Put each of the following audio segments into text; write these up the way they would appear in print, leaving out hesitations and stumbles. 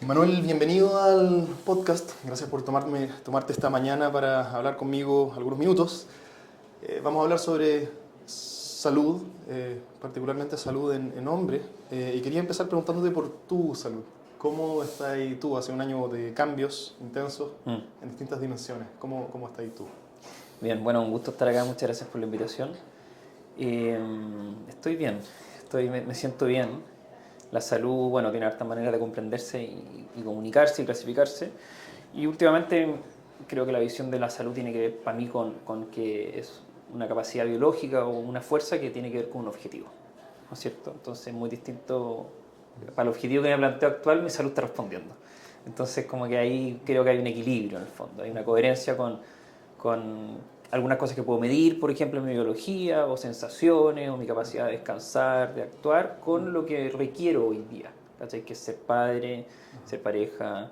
Manuel, bienvenido al podcast. Gracias por tomarte esta mañana para hablar conmigo algunos minutos. Vamos a hablar sobre salud, particularmente salud en hombres. Y quería empezar preguntándote por tu salud. ¿Cómo estás ahí tú? Hace un año de cambios intensos Mm. en distintas dimensiones. ¿Cómo estás ahí tú? Bien, bueno, un gusto estar acá, muchas gracias por la invitación. Eh, Estoy bien, me siento bien. La salud, bueno, tiene hartas maneras de comprenderse y comunicarse y clasificarse. Y últimamente creo que la visión de la salud tiene que ver para mí con que es una capacidad biológica o una fuerza que tiene que ver con un objetivo, ¿no es cierto? Entonces, muy distinto, para el objetivo que me planteo actual, mi salud está respondiendo. Entonces, como que ahí creo que hay un equilibrio en el fondo, hay una coherencia con algunas cosas que puedo medir, por ejemplo, en mi biología, o sensaciones, o mi capacidad de descansar, de actuar, con lo que requiero hoy día. ¿Cachai? Que es ser padre, ser pareja,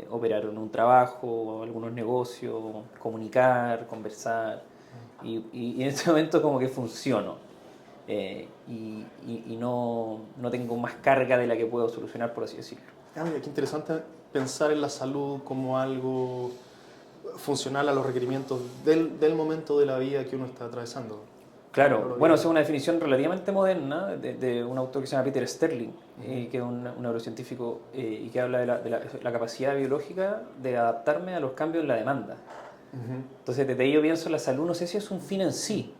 operar en un trabajo, algunos negocios, comunicar, conversar. Y en este momento como que funciono. Y no tengo más carga de la que puedo solucionar, por así decirlo. Mira, qué interesante pensar en la salud como algo funcional a los requerimientos del momento de la vida que uno está atravesando. No Claro, lo bueno, había. esa es una definición relativamente moderna de un autor que se llama Peter Sterling, que es un neurocientífico y que habla de la capacidad biológica de adaptarme a los cambios en la demanda. Ujú. Entonces, desde ahí yo pienso la salud, no sé si es un fin en sí,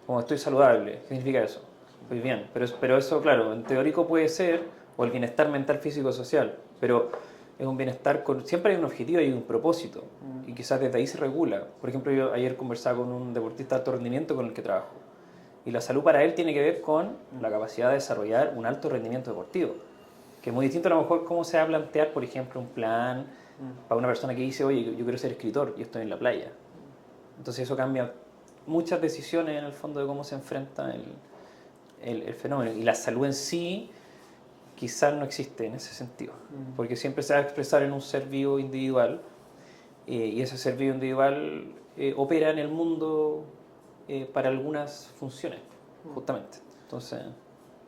como estoy saludable, ¿qué significa eso? Estoy bien, pero eso, claro, en teórico puede ser, o el bienestar mental, físico, social, pero es un bienestar con, siempre hay un objetivo y un propósito, y quizás desde ahí se regula. Por ejemplo, yo ayer conversaba con un deportista de alto rendimiento con el que trabajo, y la salud para él tiene que ver con la capacidad de desarrollar un alto rendimiento deportivo, que es muy distinto a lo mejor cómo se va a plantear, por ejemplo, un plan para una persona que dice, oye, yo quiero ser escritor y estoy en la playa. Entonces eso cambia muchas decisiones en el fondo de cómo se enfrenta el fenómeno. Y la salud en sí quizás no existe en ese sentido, porque siempre se va a expresar en un ser vivo individual y ese ser vivo individual opera en el mundo para algunas funciones, justamente. Entonces,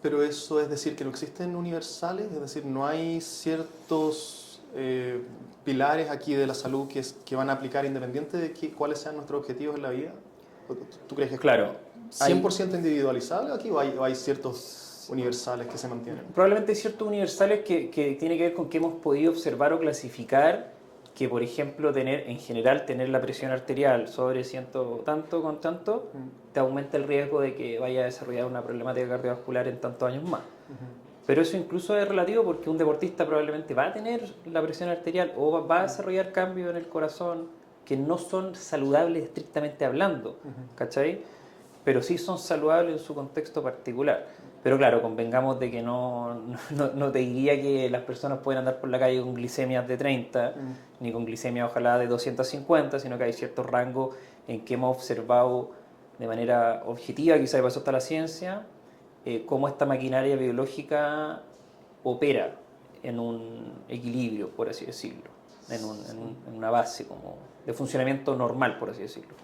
Pero eso es decir que no existen universales, es decir, no hay ciertos pilares aquí de la salud que van a aplicar independiente de cuáles sean nuestros objetivos en la vida. ¿Tú crees que es claro, hay 100% individualizable aquí o hay ciertos universales que se mantienen? probablemente hay ciertos universales que tiene que ver con que hemos podido observar o clasificar que, por ejemplo, en general, tener la presión arterial sobre ciento tanto con tanto, te aumenta el riesgo de que vaya a desarrollar una problemática cardiovascular en tantos años más. Pero eso incluso es relativo porque un deportista probablemente va a tener la presión arterial o va a desarrollar cambios en el corazón que no son saludables estrictamente hablando, ¿cachai? Pero sí son saludables en su contexto particular. Pero claro, convengamos de que no te diría que las personas pueden andar por la calle con glicemias de 30, ni con glicemia ojalá de 250, sino que hay ciertos rangos en que hemos observado de manera objetiva, quizá pasó hasta la ciencia, cómo esta maquinaria biológica opera en un equilibrio, por así decirlo, en una base como de funcionamiento normal, por así decirlo.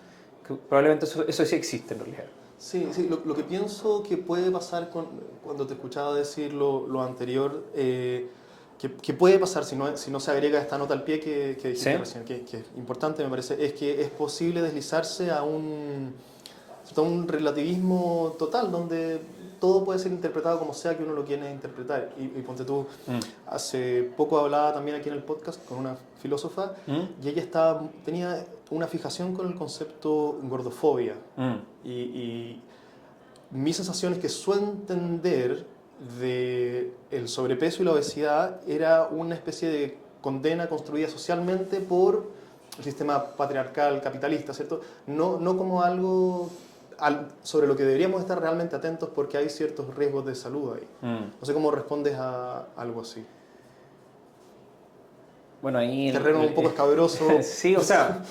Que probablemente eso sí existe en realidad. Sí, sí, lo que pienso que puede pasar cuando te escuchaba decir lo anterior, que puede pasar si no se agrega esta nota al pie que ¿Sí? dijiste recién, que es importante me parece, es que es posible deslizarse a un relativismo total, donde todo puede ser interpretado como sea que uno lo quiera interpretar. Y ponte tú, Mm. hace poco hablaba también aquí en el podcast con una filósofa Mm. y ella tenía una fijación con el concepto gordofobia. Mm. Y mi sensación es que su entender de el sobrepeso y la obesidad era una especie de condena construida socialmente por el sistema patriarcal capitalista, ¿cierto? No como algo sobre lo que deberíamos estar realmente atentos porque hay ciertos riesgos de salud ahí. Mm. No sé cómo respondes a algo así. Bueno, ahí Terreno un poco escabroso. sí, o sea,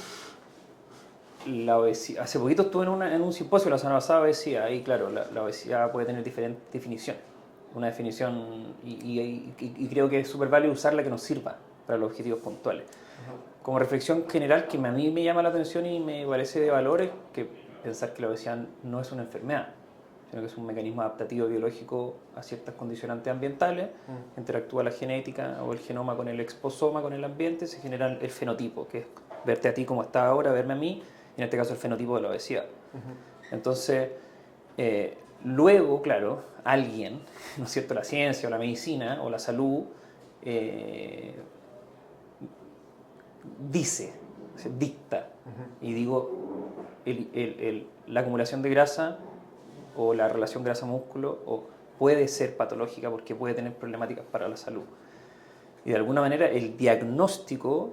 la obesidad. Hace poquito estuve en un simposio la semana pasada de obesidad, y claro, la obesidad puede tener diferentes definiciones. Una definición, y creo que es súper válido usarla que nos sirva para los objetivos puntuales. Como reflexión general que a mí me llama la atención y me parece de valor es que pensar que la obesidad no es una enfermedad, sino que es un mecanismo adaptativo biológico a ciertas condicionantes ambientales, interactúa la genética o el genoma con el exposoma, con el ambiente, se genera el fenotipo, que es verte a ti como estás ahora, verme a mí, y en este caso el fenotipo de la obesidad. Entonces, luego, claro, alguien, ¿no es cierto?, la ciencia o la medicina o la salud, dice, se dicta, y digo, la acumulación de grasa o la relación grasa-músculo puede ser patológica porque puede tener problemáticas para la salud. Y de alguna manera el diagnóstico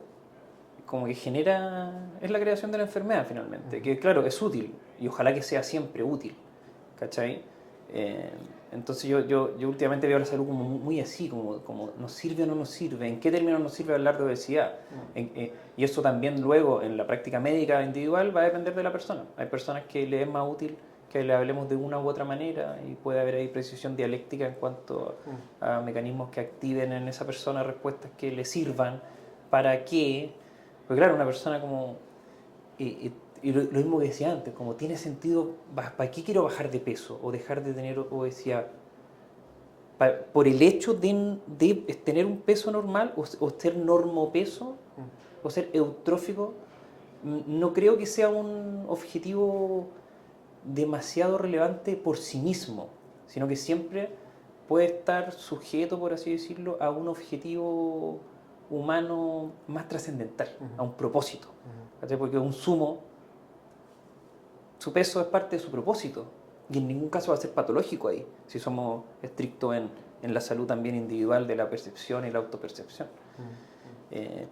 como que es la creación de la enfermedad finalmente, que claro, es útil y ojalá que sea siempre útil, ¿cachai? Entonces yo últimamente veo la salud como muy así, como nos sirve o no nos sirve, en qué términos nos sirve hablar de obesidad. Y eso también luego en la práctica médica individual va a depender de la persona. Hay personas que le es más útil que le hablemos de una u otra manera y puede haber ahí precisión dialéctica en cuanto a mecanismos que activen en esa persona respuestas que le sirvan para que, porque claro, una persona como... Y lo mismo que decía antes, como tiene sentido, ¿para qué quiero bajar de peso o dejar de tener obesidad? ¿Por el hecho de tener un peso normal o ser normopeso o ser eutrófico? No creo que sea un objetivo demasiado relevante por sí mismo, sino que siempre puede estar sujeto, por así decirlo, a un objetivo humano más trascendental, a un propósito. Porque un sumo, su peso es parte de su propósito y en ningún caso va a ser patológico ahí, si somos estrictos en la salud también individual de la percepción y la autopercepción.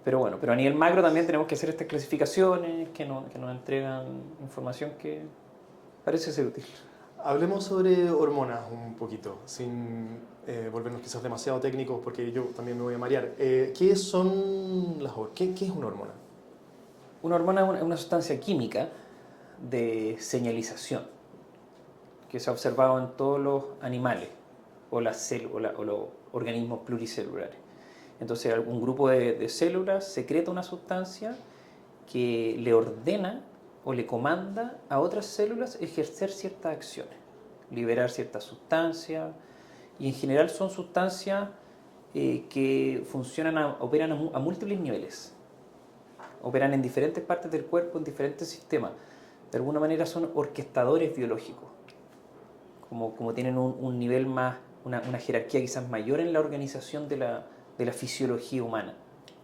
Pero bueno, pero a nivel macro también tenemos que hacer estas clasificaciones que nos entregan información que parece ser útil. Hablemos sobre hormonas un poquito, sin volvernos quizás demasiado técnicos, porque yo también me voy a marear. ¿Qué son las hormonas? ¿Qué es una hormona? Una hormona es una sustancia química de señalización que se ha observado en todos los animales o los organismos pluricelulares. Entonces, algún grupo de células secreta una sustancia que le ordena o le comanda a otras células ejercer ciertas acciones, liberar ciertas sustancias, y en general son sustancias que operan a múltiples niveles, operan en diferentes partes del cuerpo, en diferentes sistemas. De alguna manera son orquestadores biológicos, como tienen un nivel más, una jerarquía quizás mayor en la organización de la fisiología humana.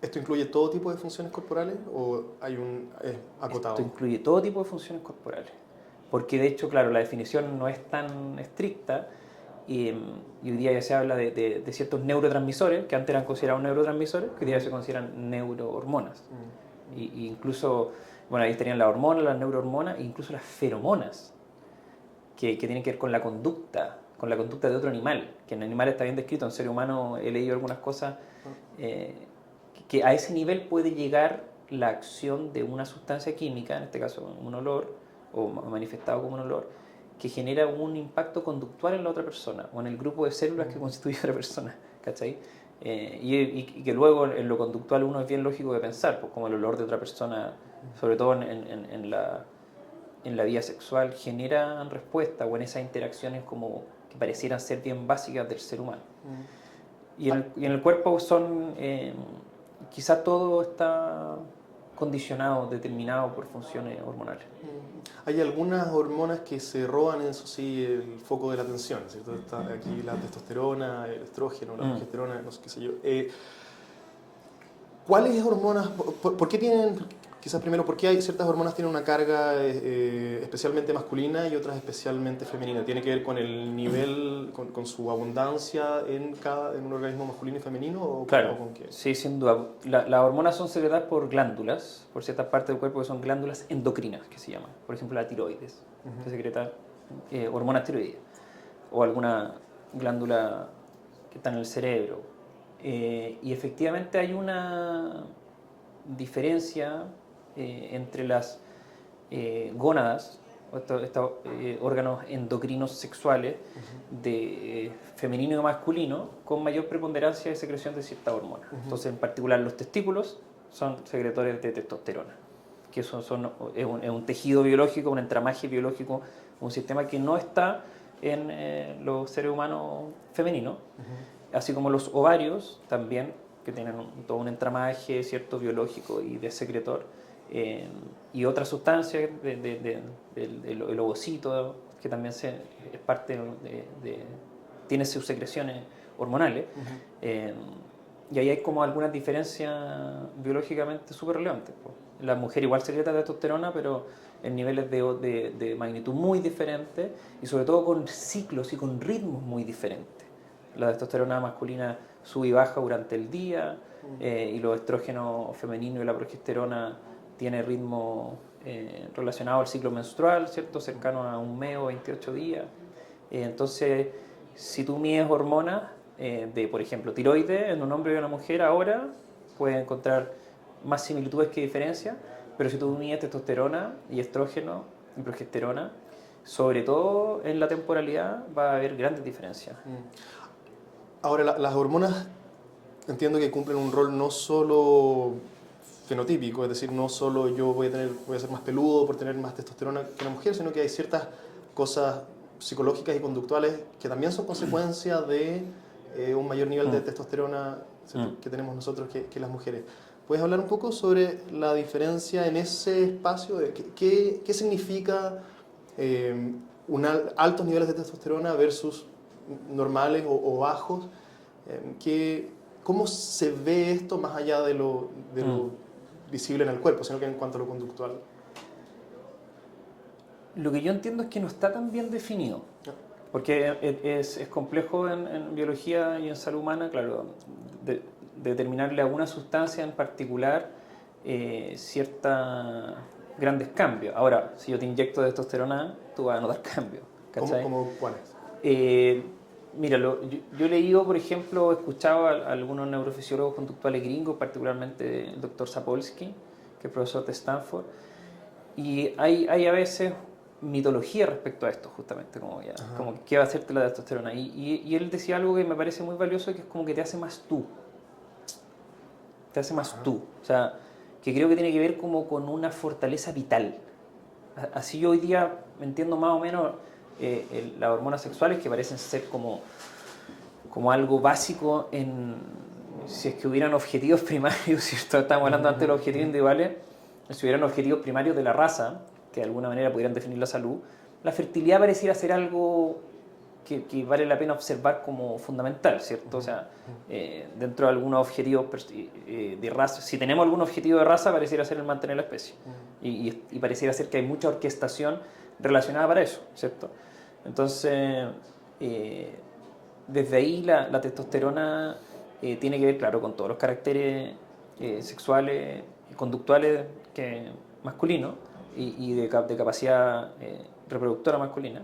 ¿Esto incluye todo tipo de funciones corporales o es acotado? Esto incluye todo tipo de funciones corporales, porque de hecho, claro, la definición no es tan estricta y hoy día ya se habla de ciertos neurotransmisores, que antes eran considerados neurotransmisores, que hoy día se consideran neurohormonas. Y incluso, bueno, ahí tenían las hormonas, las neurohormonas e incluso las feromonas, que tienen que ver con la conducta de otro animal, que en animales está bien descrito, en ser humano he leído algunas cosas, que a ese nivel puede llegar la acción de una sustancia química, en este caso un olor, o manifestado como un olor, que genera un impacto conductual en la otra persona, o en el grupo de células que constituye a la persona, ¿cachai? Y que luego en lo conductual uno es bien lógico de pensar, pues como el olor de otra persona, sobre todo en la vida sexual, generan respuesta, o en esas interacciones como que parecieran ser bien básicas del ser humano. Y en el cuerpo son, quizá todo está condicionado, determinado por funciones hormonales. Hay algunas hormonas que se roban, eso sí, el foco de la atención, ¿cierto? Está aquí la testosterona, el estrógeno, la progesterona, no sé qué sé yo. ¿Cuáles hormonas, por qué tienen, quizás primero, por qué hay ciertas hormonas tienen una carga especialmente masculina y otras especialmente femenina? ¿Tiene que ver con el nivel, con su abundancia en un organismo masculino y femenino? ¿O claro, con qué? sí, sin duda. Las hormonas son secretadas por glándulas, por ciertas partes del cuerpo que son glándulas endocrinas, que se llaman. Por ejemplo, la tiroides, que secreta hormonas tiroides, o alguna glándula que está en el cerebro. Y efectivamente hay una diferencia entre las gónadas, estos órganos endocrinos sexuales de femenino y masculino, con mayor preponderancia de secreción de ciertas hormonas. Entonces, en particular, los testículos son secretores de testosterona, que es un tejido biológico, un entramaje biológico, un sistema que no está en los seres humanos femeninos, así como los ovarios también, que tienen todo un entramaje, ¿cierto?, biológico y de secretor, y otras sustancias del ovocito, que también es parte tiene sus secreciones hormonales. Y ahí hay como algunas diferencias biológicamente súper relevantes. La mujer igual secreta testosterona, pero en niveles de magnitud muy diferentes y sobre todo con ciclos y con ritmos muy diferentes. La testosterona masculina sube y baja durante el día, y los estrógenos femeninos y la progesterona tiene ritmo relacionado al ciclo menstrual, ¿cierto?, cercano a un mes o 28 días. Entonces, si tú mides hormonas de, por ejemplo, tiroides en un hombre y una mujer ahora, puedes encontrar más similitudes que diferencias, pero si tú mides testosterona y estrógeno y progesterona, sobre todo en la temporalidad, va a haber grandes diferencias. Ahora, las hormonas entiendo que cumplen un rol no solo fenotípico, es decir, no solo yo voy a ser más peludo por tener más testosterona que la mujer, sino que hay ciertas cosas psicológicas y conductuales que también son consecuencia de un mayor nivel de testosterona, ¿cierto?, que tenemos nosotros que las mujeres. ¿Puedes hablar un poco sobre la diferencia en ese espacio? ¿Qué significa altos niveles de testosterona versus normales o bajos? ¿Cómo se ve esto más allá de lo visible en el cuerpo, sino que en cuanto a lo conductual? Lo que yo entiendo es que no está tan bien definido, porque es complejo en biología y en salud humana, claro, determinarle a una sustancia en particular ciertos grandes cambios. Ahora, si yo te inyecto testosterona, tú vas a notar cambios. ¿Cómo cuáles? Mira, yo he leído, por ejemplo, he escuchado a algunos neurofisiólogos conductuales gringos, particularmente el doctor Sapolsky, que es profesor de Stanford, y hay a veces mitología respecto a esto, justamente, como qué va a hacerte la testosterona. Y él decía algo que me parece muy valioso, que es como que te hace más tú. Te hace más tú. O sea, que creo que tiene que ver como con una fortaleza vital. Así yo hoy día entiendo más o menos las hormonas sexuales, que parecen ser como algo básico si es que hubieran objetivos primarios, ¿cierto? Estamos hablando antes de los objetivos individuales, si hubieran objetivos primarios de la raza, que de alguna manera pudieran definir la salud, la fertilidad pareciera ser algo que vale la pena observar como fundamental, ¿cierto? O sea, dentro de algunos objetivos de raza, si tenemos algún objetivo de raza, pareciera ser el mantener la especie. Y pareciera ser que hay mucha orquestación relacionada para eso, ¿cierto? Entonces, desde ahí la testosterona tiene que ver, claro, con todos los caracteres sexuales y conductuales masculinos y de capacidad reproductora masculina.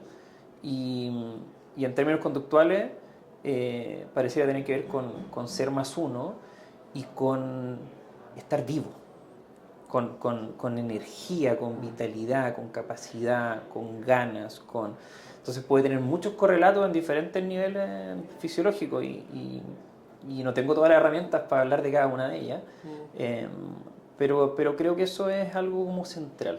Y en términos conductuales, pareciera tener que ver con ser más uno y con estar vivo, con energía, con vitalidad, con capacidad, con ganas. Entonces puede tener muchos correlatos en diferentes niveles fisiológicos y no tengo todas las herramientas para hablar de cada una de ellas, pero creo que eso es algo como central.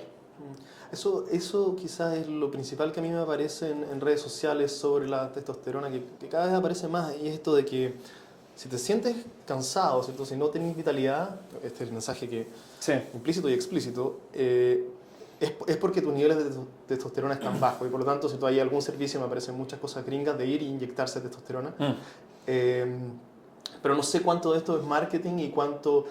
Eso quizás es lo principal que a mí me aparece en redes sociales sobre la testosterona, que cada vez aparece más, y es esto de que si te sientes cansado, ¿cierto?, si no tenés vitalidad, este es el mensaje que Sí. implícito y explícito, es porque tus niveles de testosterona están bajos, y por lo tanto si tú hay algún servicio, me aparecen muchas cosas gringas de ir e inyectarse testosterona, pero no sé cuánto de esto es marketing y cuánto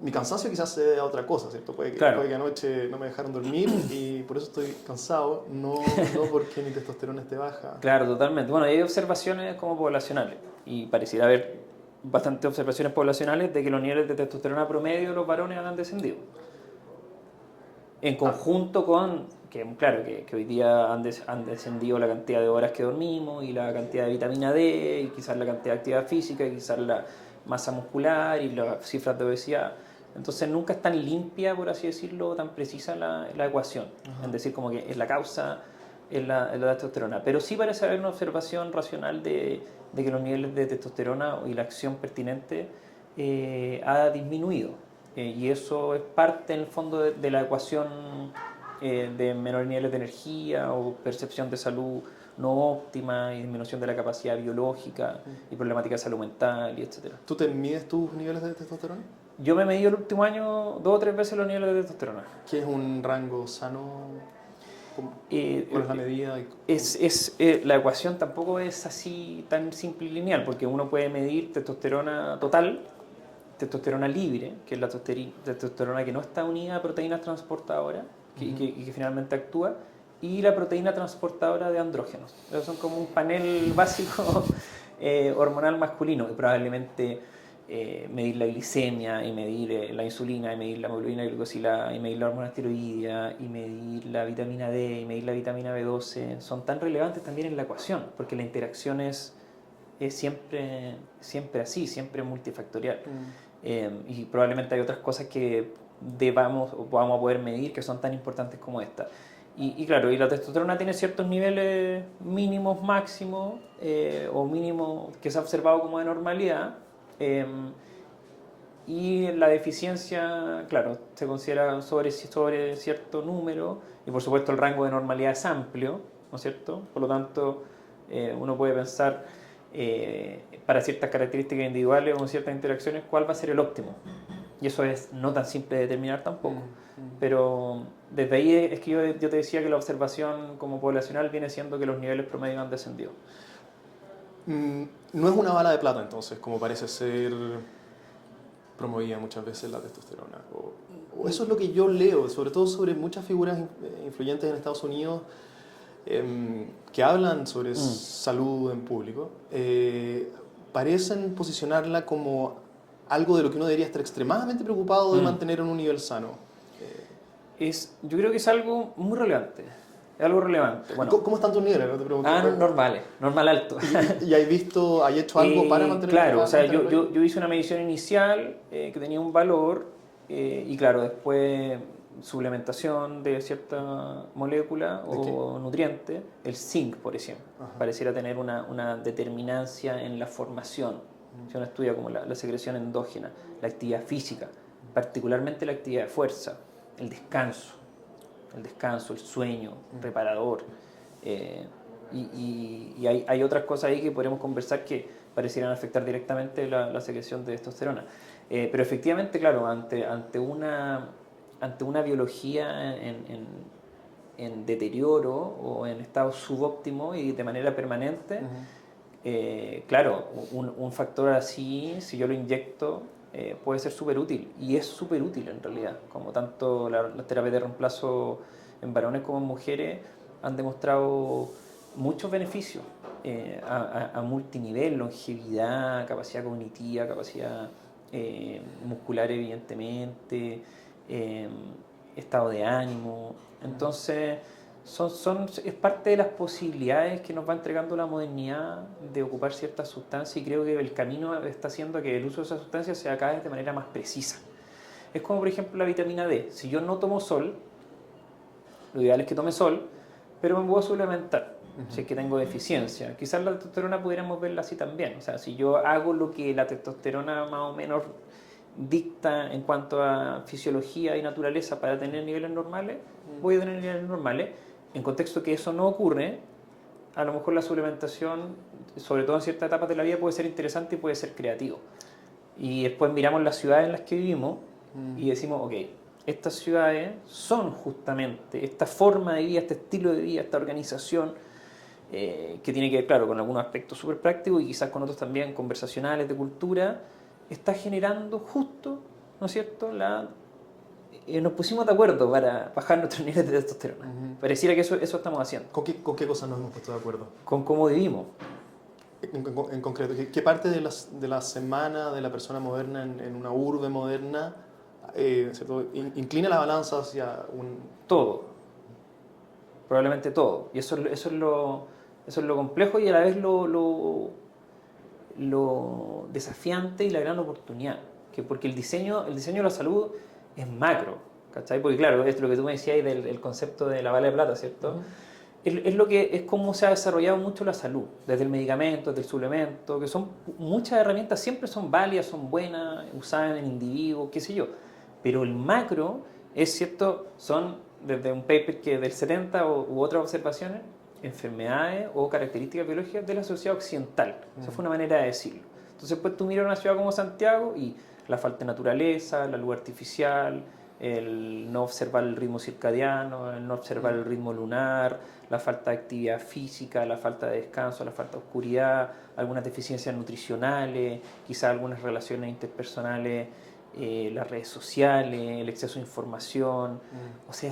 mi cansancio quizás se debe a otra cosa, ¿cierto? Puede que anoche no me dejaron dormir y por eso estoy cansado, no porque mi testosterona esté baja. Claro, totalmente. Bueno, hay observaciones como poblacionales y pareciera haber bastantes observaciones poblacionales de que los niveles de testosterona promedio de los varones han descendido. En conjunto con claro, que hoy día han descendido la cantidad de horas que dormimos y la cantidad de vitamina D y quizás la cantidad de actividad física y quizás la masa muscular y las cifras de obesidad. Entonces nunca es tan limpia, por así decirlo, tan precisa la ecuación. Es decir, como que es la causa es la testosterona. Pero sí parece haber una observación racional de que los niveles de testosterona y la acción pertinente ha disminuido. Y eso es parte, en el fondo, de la ecuación de menores niveles de energía o percepción de salud no óptima, y disminución de la capacidad biológica, y problemática de salud mental, y etc. ¿Tú te mides tus niveles de testosterona? Yo me he medido el último año 2 o 3 veces los niveles de testosterona. ¿Qué es un rango sano? ¿Cuál es la medida? La ecuación tampoco es así tan simple y lineal, porque uno puede medir testosterona total, testosterona libre, que es la testosterona que no está unida a proteínas transportadoras y que finalmente actúa, y la proteína transportadora de andrógenos. Esos son como un panel básico hormonal masculino, y probablemente medir la glicemia, y medir la insulina, y medir la hemoglobina glicosilada, y medir la hormona esteroidea, y medir la vitamina D, y medir la vitamina B12, son tan relevantes también en la ecuación, porque la interacción es siempre así, siempre multifactorial. Y probablemente hay otras cosas que debamos o podamos poder medir que son tan importantes como esta. Y claro, y la testosterona tiene ciertos niveles mínimos, máximos, o mínimos que se ha observado como de normalidad. Y la deficiencia, claro, se considera sobre cierto número, y por supuesto el rango de normalidad es amplio, ¿no es cierto? Por lo tanto, uno puede pensar para ciertas características individuales o en ciertas interacciones cuál va a ser el óptimo. Y eso es no tan simple de determinar tampoco. Pero desde ahí es que yo te decía que la observación como poblacional viene siendo que los niveles promedio han descendido. No es una bala de plata entonces, como parece ser promovida muchas veces la testosterona. O eso es lo que yo leo, sobre todo sobre muchas figuras influyentes en Estados Unidos que hablan sobre salud en público. Parecen posicionarla como algo de lo que uno debería estar extremadamente preocupado de mantener en un nivel sano. Yo creo que es algo muy relevante. Es algo relevante. Bueno, ¿Cómo están tus niveles? Te pregunto. Normales, normal alto. ¿Y has hecho algo para mantener? Claro, o sea, yo hice una medición inicial que tenía un valor y claro, después suplementación de cierta molécula o nutriente, el zinc, por ejemplo, pareciera tener una determinancia en la formación. Si uno estudia como la secreción endógena, la actividad física, particularmente la actividad de fuerza, el descanso, el sueño reparador. Y hay otras cosas ahí que podríamos conversar que parecieran afectar directamente la secreción de testosterona. Pero efectivamente, claro, ante una biología en deterioro o en estado subóptimo y de manera permanente, claro, un factor así, si yo lo inyecto, puede ser súper útil, y es súper útil en realidad, como tanto las terapias de reemplazo en varones como en mujeres han demostrado muchos beneficios a multinivel, longevidad, capacidad cognitiva, capacidad muscular evidentemente, estado de ánimo. Entonces es parte de las posibilidades que nos va entregando la modernidad de ocupar ciertas sustancias, y creo que el camino está haciendo que el uso de esas sustancias sea cada vez de manera más precisa. Es como por ejemplo la vitamina D. Si yo no tomo sol, lo ideal es que tome sol, pero me puedo suplementar si es que tengo deficiencia. Quizás la testosterona pudiéramos verla así también. O sea, si yo hago lo que la testosterona más o menos dicta en cuanto a fisiología y naturaleza para tener niveles normales, voy a tener niveles normales. En contexto que eso no ocurre, a lo mejor la suplementación, sobre todo en ciertas etapas de la vida, puede ser interesante y puede ser creativo. Y después miramos las ciudades en las que vivimos y decimos, ok, estas ciudades son justamente esta forma de vida, este estilo de vida, esta organización que tiene que ver, claro, con algunos aspectos súper prácticos y quizás con otros también conversacionales, de cultura, está generando justo, ¿no es cierto?, nos pusimos de acuerdo para bajar nuestros niveles de testosterona. Pareciera que eso estamos haciendo. ¿Con qué cosas nos hemos puesto de acuerdo? Con cómo vivimos. En concreto, ¿qué parte de la semana de la persona moderna en una urbe moderna inclina la balanza hacia un...? Todo. Probablemente todo. Y eso es lo complejo y a la vez lo desafiante y la gran oportunidad. Porque el diseño de la salud es macro, ¿cachai? Porque claro, es lo que tú me decías del concepto de la bala de plata, ¿cierto? Es como se ha desarrollado mucho la salud, desde el medicamento, desde el suplemento, que son muchas herramientas, siempre son válidas, son buenas, usadas en individuos, qué sé yo. Pero el macro es cierto, son desde un paper que del 70 u otras observaciones, enfermedades o características biológicas de la sociedad occidental. Esa fue una manera de decirlo. Entonces, pues tú miras una ciudad como Santiago y la falta de naturaleza, la luz artificial, el no observar el ritmo circadiano, el no observar el ritmo lunar, la falta de actividad física, la falta de descanso, la falta de oscuridad, algunas deficiencias nutricionales, quizás algunas relaciones interpersonales, las redes sociales, el exceso de información. O sea,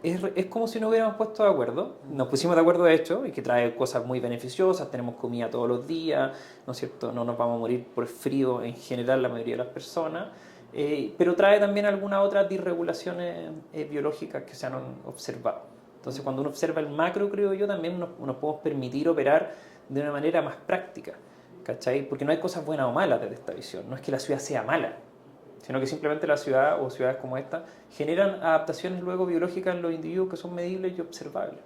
es como si nos hubiéramos puesto de acuerdo. Nos pusimos de acuerdo, de hecho, y que trae cosas muy beneficiosas. Tenemos comida todos los días, ¿no es cierto? No nos vamos a morir por frío en general la mayoría de las personas. Pero trae también algunas otras disregulaciones biológicas que se han observado. Entonces, cuando uno observa el macro, creo yo, también nos podemos permitir operar de una manera más práctica, ¿cachai? Porque no hay cosas buenas o malas desde esta visión. No es que la ciudad sea mala, sino que simplemente la ciudad o ciudades como esta generan adaptaciones luego biológicas en los individuos que son medibles y observables.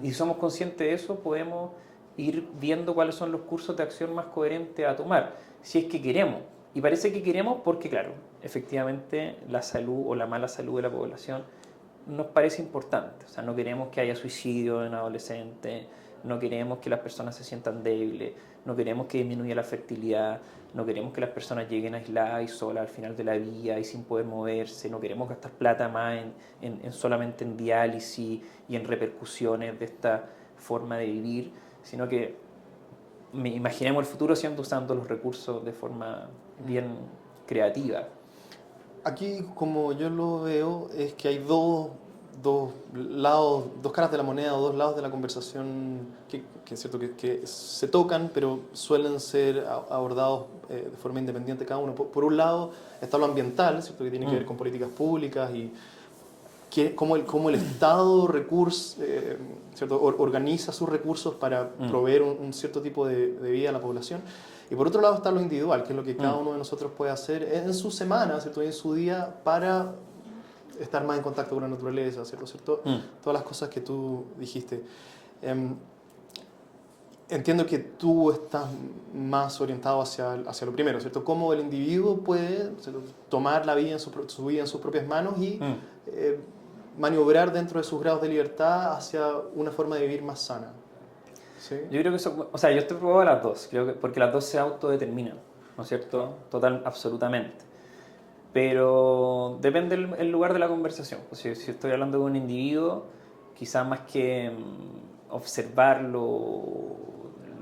Y si somos conscientes de eso, podemos ir viendo cuáles son los cursos de acción más coherentes a tomar, si es que queremos. Y parece que queremos porque, claro, efectivamente la salud o la mala salud de la población nos parece importante. O sea, no queremos que haya suicidio en adolescentes, no queremos que las personas se sientan débiles, no queremos que disminuya la fertilidad, no queremos que las personas lleguen aisladas y solas al final de la vida y sin poder moverse, no queremos gastar plata más solamente en diálisis y en repercusiones de esta forma de vivir, sino que imaginemos el futuro siendo usando los recursos de forma bien creativa. Aquí, como yo lo veo, es que hay dos lados, dos caras de la moneda o dos lados de la conversación que es cierto que se tocan, pero suelen ser abordados de forma independiente cada uno. Por un lado está lo ambiental, ¿cierto? Que tiene que ver con políticas públicas y cómo el Estado ¿cierto? Organiza sus recursos para proveer un cierto tipo de vida a la población. Y por otro lado está lo individual, que es lo que cada uno de nosotros puede hacer en su semana, ¿cierto? Y en su día para estar más en contacto con la naturaleza, ¿cierto? Todas las cosas que tú dijiste. Entiendo que tú estás más orientado hacia lo primero, ¿cierto? Cómo el individuo puede, ¿cierto?, tomar la vida su vida en sus propias manos y maniobrar dentro de sus grados de libertad hacia una forma de vivir más sana. ¿Sí? Yo creo que eso, o sea, yo estoy probado a las dos, creo que, porque las dos se autodeterminan, ¿no es cierto? Absolutamente. Pero depende el lugar de la conversación. Pues si estoy hablando de un individuo, quizás más que observar lo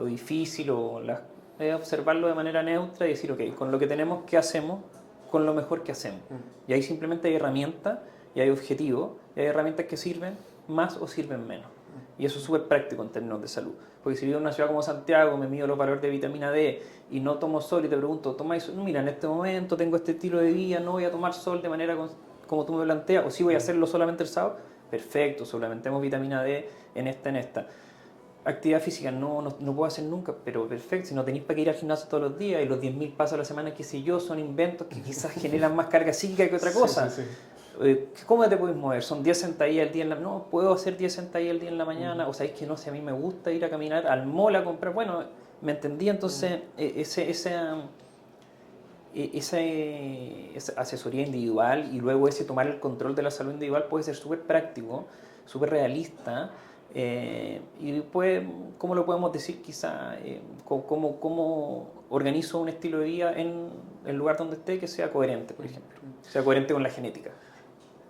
difícil observarlo de manera neutra y decir, ok, con lo que tenemos, ¿qué hacemos? Con lo mejor que hacemos. Y ahí simplemente hay herramientas y hay objetivos y hay herramientas que sirven más o sirven menos. Y eso es súper práctico en términos de salud. Porque si vivo en una ciudad como Santiago, me mido los valores de vitamina D y no tomo sol y te pregunto, ¿tomáis sol? Mira, en este momento tengo este estilo de vida, no voy a tomar sol de manera como tú me planteas, o sí voy a hacerlo solamente el sábado. Perfecto, suplementemos vitamina D en esta. Actividad física no puedo hacer nunca, pero perfecto, si no tenéis para que ir al gimnasio todos los días y los 10.000 pasos a la semana, qué sé yo, son inventos que quizás generan más carga psíquica que otra cosa. Sí. ¿Cómo te puedes mover? ¿Son 10 sentadillas al día No, puedo hacer 10 sentadillas al día en la mañana. O sabéis que no sé, a mí me gusta ir a caminar al mall a comprar. Bueno, me entendí. Entonces, esa asesoría individual y luego ese tomar el control de la salud individual puede ser súper práctico, súper realista. Y pues, ¿cómo lo podemos decir? Quizá, ¿cómo organizo un estilo de vida en el lugar donde esté que sea coherente, por ejemplo? Sea coherente con la genética.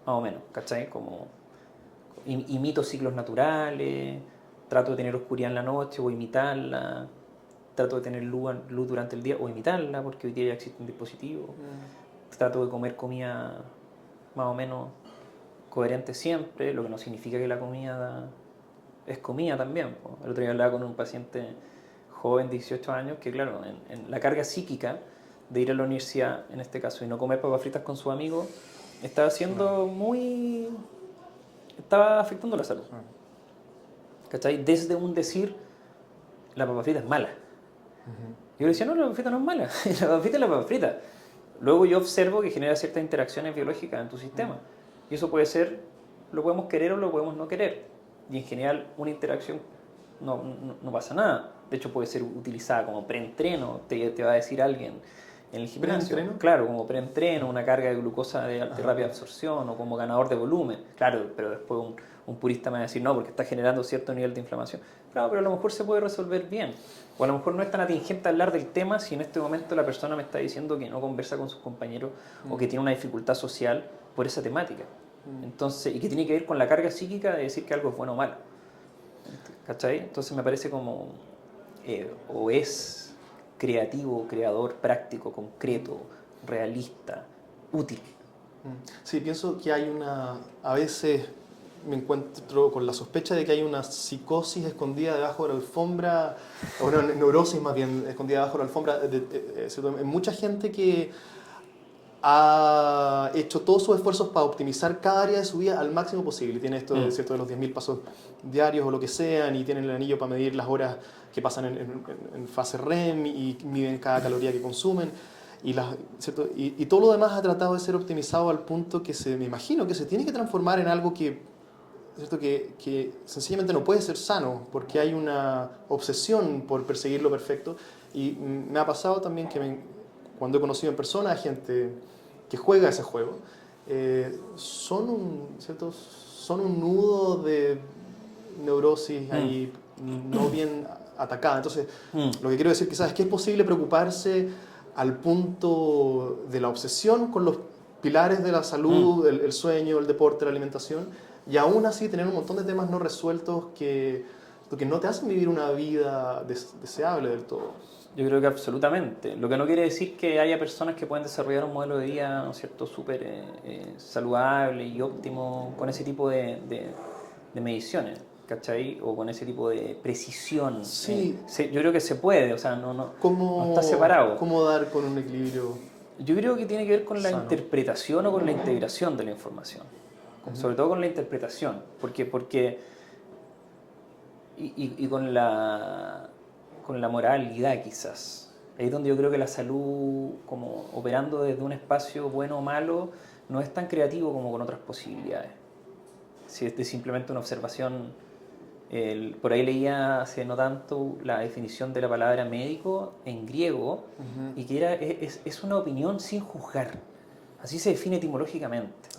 Más o menos, ¿cachai? Como imito ciclos naturales, trato de tener oscuridad en la noche o imitarla, trato de tener luz durante el día o imitarla porque hoy día ya existen dispositivos, trato de comer comida más o menos coherente siempre, lo que no significa que la comida es comida también. El otro día hablaba con un paciente joven de 18 años que, claro, en la carga psíquica de ir a la universidad, en este caso, y no comer papas fritas con sus amigos, estaba afectando la salud. ¿Cachai? Desde un decir, la papa frita es mala. Yo le decía, no, la papa frita no es mala, la papa frita es la papa frita. Luego yo observo que genera ciertas interacciones biológicas en tu sistema. Y eso puede ser, lo podemos querer o lo podemos no querer. Y en general una interacción no pasa nada. De hecho puede ser utilizada como preentreno, te va a decir alguien. en el gimnasio. ¿Preentreno? Claro, como preentreno, una carga de glucosa de rápida absorción o como ganador de volumen. Claro, pero después un purista me va a decir no, porque está generando cierto nivel de inflamación. Claro, pero a lo mejor se puede resolver bien. O a lo mejor no es tan atingente hablar del tema si en este momento la persona me está diciendo que no conversa con sus compañeros o que tiene una dificultad social por esa temática. Entonces, y que tiene que ver con la carga psíquica de decir que algo es bueno o malo. ¿Cachai? Entonces me parece como o es creativo, creador, práctico, concreto, realista, útil. Sí, pienso que hay a veces me encuentro con la sospecha de que hay una psicosis escondida debajo de la alfombra, o una neurosis más bien escondida debajo de la alfombra, en mucha gente que ha hecho todos sus esfuerzos para optimizar cada área de su vida al máximo posible. Tiene esto, ¿cierto?, de los 10.000 pasos diarios o lo que sean, y tienen el anillo para medir las horas que pasan en fase REM y miden cada caloría que consumen. ¿Cierto? Y todo lo demás ha tratado de ser optimizado al punto que me imagino que se tiene que transformar en algo ¿cierto?, que sencillamente no puede ser sano, porque hay una obsesión por perseguir lo perfecto. Y me ha pasado también que cuando he conocido en persona a gente que juega ese juego, ¿cierto?, son un nudo de neurosis ahí no bien atacada. Entonces, lo que quiero decir quizás es que es posible preocuparse al punto de la obsesión con los pilares de la salud, el sueño, el deporte, la alimentación, y aún así tener un montón de temas no resueltos que no te hacen vivir una vida deseable del todo. Yo creo que absolutamente. Lo que no quiere decir que haya personas que pueden desarrollar un modelo de vida, ¿no es cierto?, súper saludable y óptimo con ese tipo de mediciones, ¿cachai? O con ese tipo de precisión. Sí. Yo creo que se puede, o sea, no está separado. ¿Cómo dar con un equilibrio? Yo creo que tiene que ver con la sano? interpretación o con la integración de la información. Sobre todo con la interpretación. Porque y con la moralidad quizás. Ahí es donde yo creo que la salud, como operando desde un espacio bueno o malo, no es tan creativo como con otras posibilidades. Si es simplemente una observación. Por ahí leía hace no tanto la definición de la palabra médico en griego, y que es una opinión sin juzgar. Así se define etimológicamente.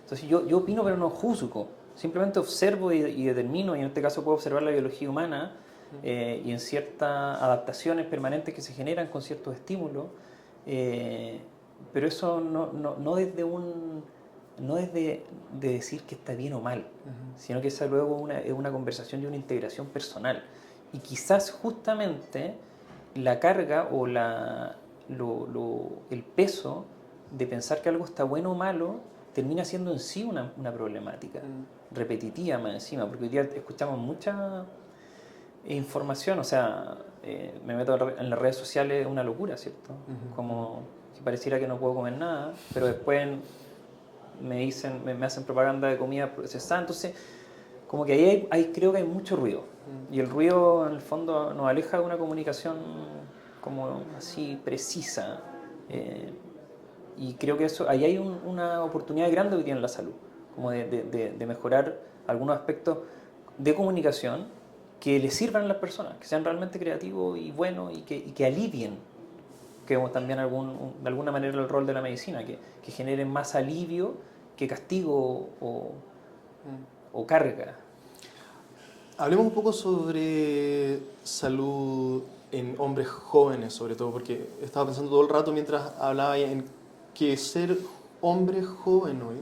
Entonces yo opino pero no juzgo. Simplemente observo y determino, y en este caso puedo observar la biología humana y en ciertas adaptaciones permanentes que se generan con ciertos estímulos, pero eso no desde de decir que está bien o mal, sino que esa luego es una conversación y una integración personal. Y quizás justamente la carga o el peso de pensar que algo está bueno o malo termina siendo en sí una problemática repetitiva más encima, porque hoy día escuchamos mucha información, o sea, me meto en las redes sociales, es una locura, ¿cierto? Como si pareciera que no puedo comer nada, pero después me hacen propaganda de comida procesada. Entonces, como que ahí creo que hay mucho ruido, y el ruido en el fondo nos aleja de una comunicación como así precisa, y creo que ahí hay una oportunidad grande que tiene la salud, como de mejorar algunos aspectos de comunicación que le sirvan a las personas, que sean realmente creativos y buenos, y que alivien, que también de alguna manera el rol de la medicina, que generen más alivio que castigo o carga. Hablemos un poco sobre salud en hombres jóvenes, sobre todo, porque estaba pensando todo el rato mientras hablaba en que ser hombre joven hoy,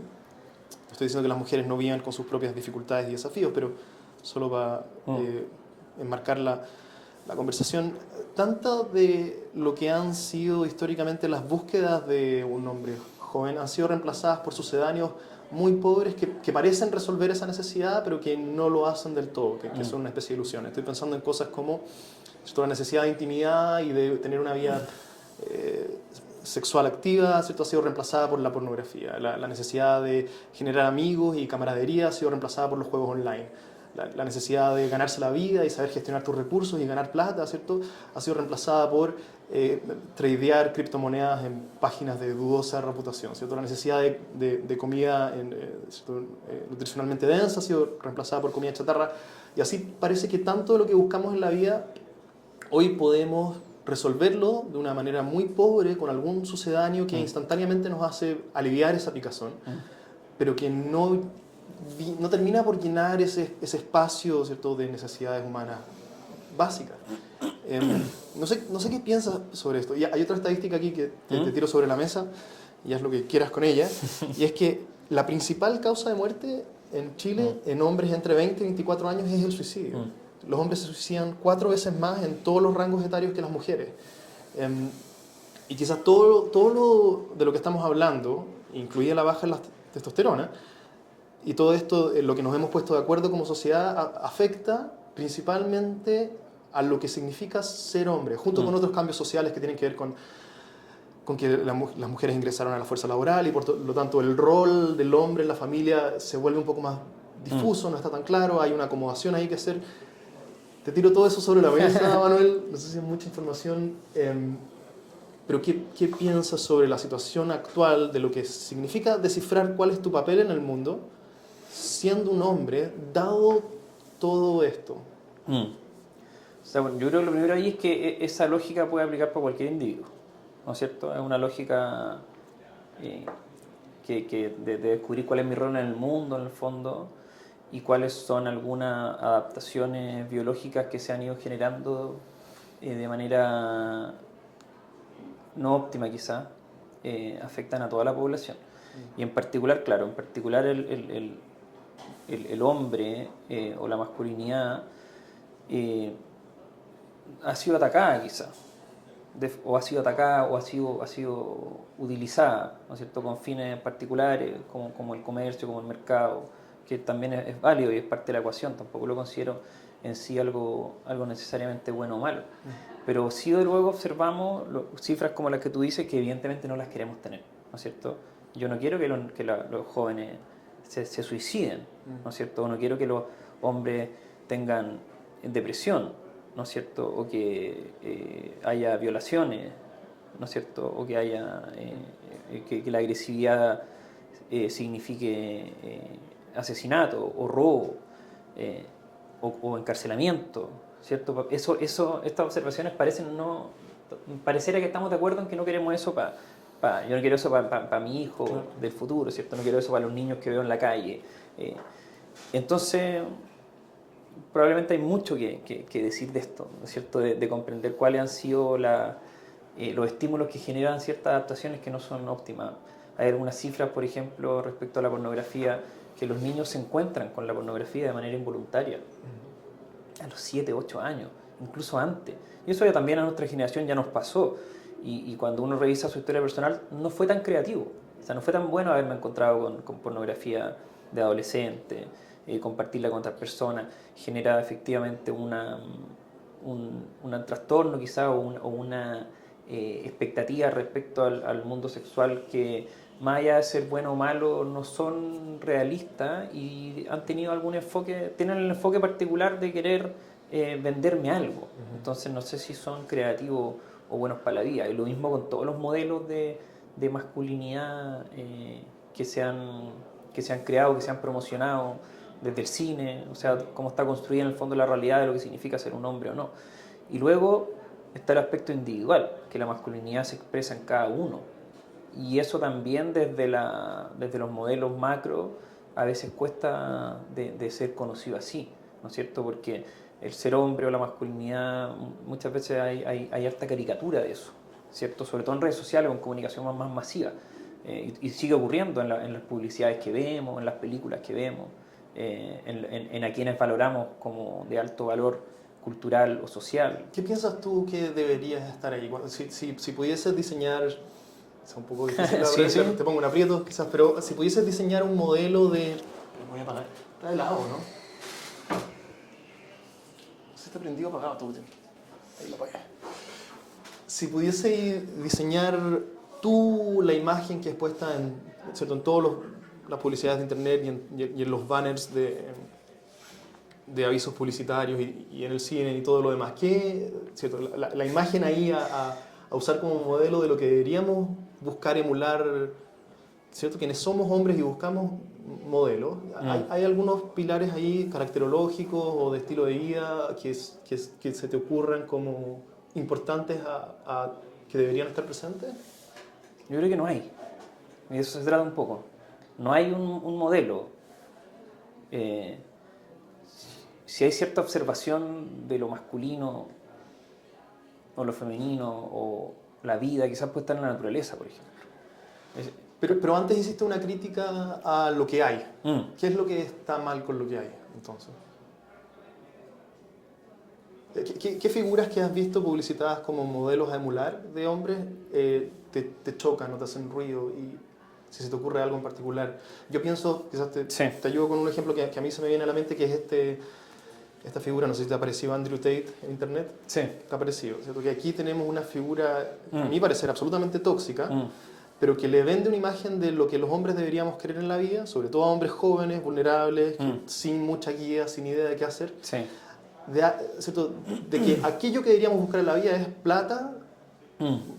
estoy diciendo que las mujeres no vivan con sus propias dificultades y desafíos, pero solo para enmarcar la conversación, tanto de lo que han sido históricamente las búsquedas de un hombre joven han sido reemplazadas por sucedáneos muy pobres que parecen resolver esa necesidad, pero que no lo hacen del todo, que son una especie de ilusión. Estoy pensando en cosas como la necesidad de intimidad y de tener una vida sexual activa, ¿cierto?, ha sido reemplazada por la pornografía. La necesidad de generar amigos y camaradería ha sido reemplazada por los juegos online. La necesidad de ganarse la vida y saber gestionar tus recursos y ganar plata, ¿cierto?, ha sido reemplazada por tradear criptomonedas en páginas de dudosa reputación, ¿cierto? La necesidad de comida nutricionalmente densa ha sido reemplazada por comida chatarra, y así parece que tanto de lo que buscamos en la vida hoy podemos resolverlo de una manera muy pobre con algún sucedáneo que instantáneamente nos hace aliviar esa picazón, pero que no termina por llenar ese espacio, ¿cierto?, de necesidades humanas básicas. No sé qué piensas sobre esto. Y hay otra estadística aquí que te tiro sobre la mesa, y haz lo que quieras con ella, y es que la principal causa de muerte en Chile en hombres entre 20 y 24 años es el suicidio. Los hombres se suicidan 4 veces más en todos los rangos etarios que las mujeres. Y quizás todo lo de lo que estamos hablando, incluida la baja en la testosterona, y todo esto, lo que nos hemos puesto de acuerdo como sociedad, afecta principalmente a lo que significa ser hombre, junto con otros cambios sociales que tienen que ver con que las mujeres ingresaron a la fuerza laboral y por lo tanto el rol del hombre en la familia se vuelve un poco más difuso, no está tan claro, hay una acomodación ahí que hacer. Te tiro todo eso sobre la mesa, Manuel, no sé si es mucha información, pero ¿qué piensas sobre la situación actual de lo que significa descifrar cuál es tu papel en el mundo siendo un hombre, dado todo esto? O sea, bueno, yo creo que lo primero ahí es que esa lógica puede aplicar para cualquier individuo, ¿no es cierto? Es una lógica de descubrir cuál es mi rol en el mundo, en el fondo, y cuáles son algunas adaptaciones biológicas que se han ido generando de manera no óptima quizá, afectan a toda la población. Y en particular, claro, en particular el hombre o la masculinidad ha sido atacada quizá, o ha sido atacada o ha sido utilizada, ¿no es cierto?, con fines particulares como el comercio, como el mercado, que también es válido y es parte de la ecuación, tampoco lo considero en sí algo necesariamente bueno o malo. Pero sí de luego observamos cifras como las que tú dices que evidentemente no las queremos tener, ¿no es cierto? Yo no quiero que los jóvenes se suiciden, ¿no es cierto? O no quiero que los hombres tengan depresión, ¿no es cierto? O que haya violaciones, ¿no es cierto? O que haya que la agresividad signifique asesinato o robo o encarcelamiento, ¿cierto? Estas observaciones pareciera que estamos de acuerdo en que no queremos eso yo no quiero eso para mi hijo del futuro, ¿cierto? No quiero eso para los niños que veo en la calle. Entonces, probablemente hay mucho que decir de esto, ¿no es cierto? De comprender cuáles han sido los estímulos que generan ciertas adaptaciones que no son óptimas. Hay algunas cifras, por ejemplo, respecto a la pornografía, que los niños se encuentran con la pornografía de manera involuntaria a los 7, 8 años, incluso antes. Y eso ya también a nuestra generación ya nos pasó. Y cuando uno revisa su historia personal, no fue tan creativo. O sea, no fue tan bueno haberme encontrado con pornografía de adolescente, compartirla con otras personas. Genera efectivamente un trastorno quizá o una expectativa respecto al mundo sexual que, más allá de ser bueno o malo, no son realistas y han tenido algún enfoque, tienen el enfoque particular de querer venderme algo. Entonces no sé si son creativos o buenos para la vida. Y lo mismo con todos los modelos de masculinidad que se han creado, que se han promocionado desde el cine, o sea, cómo está construida en el fondo la realidad de lo que significa ser un hombre o no. Y luego está el aspecto individual, que la masculinidad se expresa en cada uno. Y eso también desde los modelos macro a veces cuesta de ser conocido así, ¿no es cierto? Porque el ser hombre o la masculinidad, muchas veces hay harta caricatura de eso, ¿cierto? Sobre todo en redes sociales o en comunicación más masiva. Y sigue ocurriendo en las publicidades que vemos, en las películas que vemos, en a quienes valoramos como de alto valor cultural o social. ¿Qué piensas tú que deberías estar ahí? Si pudieses diseñar, es un poco difícil, Sí. te pongo un aprieto quizás, pero si pudieses diseñar un modelo de... Me voy a apagar. Está helado, ¿no? Se está prendido o apagado todo el tiempo. Ahí lo apagué. Si pudiese diseñar tú la imagen que es puesta en todas las publicidades de internet y en los banners de avisos publicitarios y en el cine y todo lo demás, ¿cierto? La imagen ahí a usar como modelo de lo que deberíamos buscar emular, ¿cierto? Quienes somos hombres y buscamos modelos. ¿Hay algunos pilares ahí caracterológicos o de estilo de vida que se te ocurran como importantes que deberían estar presentes? Yo creo que no hay. Y de eso se trata un poco. No hay un modelo. Si hay cierta observación de lo masculino o lo femenino o la vida, quizás puede estar en la naturaleza, por ejemplo. Pero antes hiciste una crítica a lo que hay. Mm. ¿Qué es lo que está mal con lo que hay, entonces? ¿Qué figuras que has visto publicitadas como modelos a emular de hombres te chocan o te hacen ruido? Y si se te ocurre algo en particular. Yo pienso, quizás te ayudo con un ejemplo que a mí se me viene a la mente, que es esta figura, no sé si te ha parecido Andrew Tate en internet. Sí. Te ha parecido, ¿cierto? Que aquí tenemos una figura, a mi parecer, absolutamente tóxica, pero que le vende una imagen de lo que los hombres deberíamos querer en la vida, sobre todo a hombres jóvenes, vulnerables, sin mucha guía, sin idea de qué hacer. Sí. ¿Cierto? De que aquello que deberíamos buscar en la vida es plata,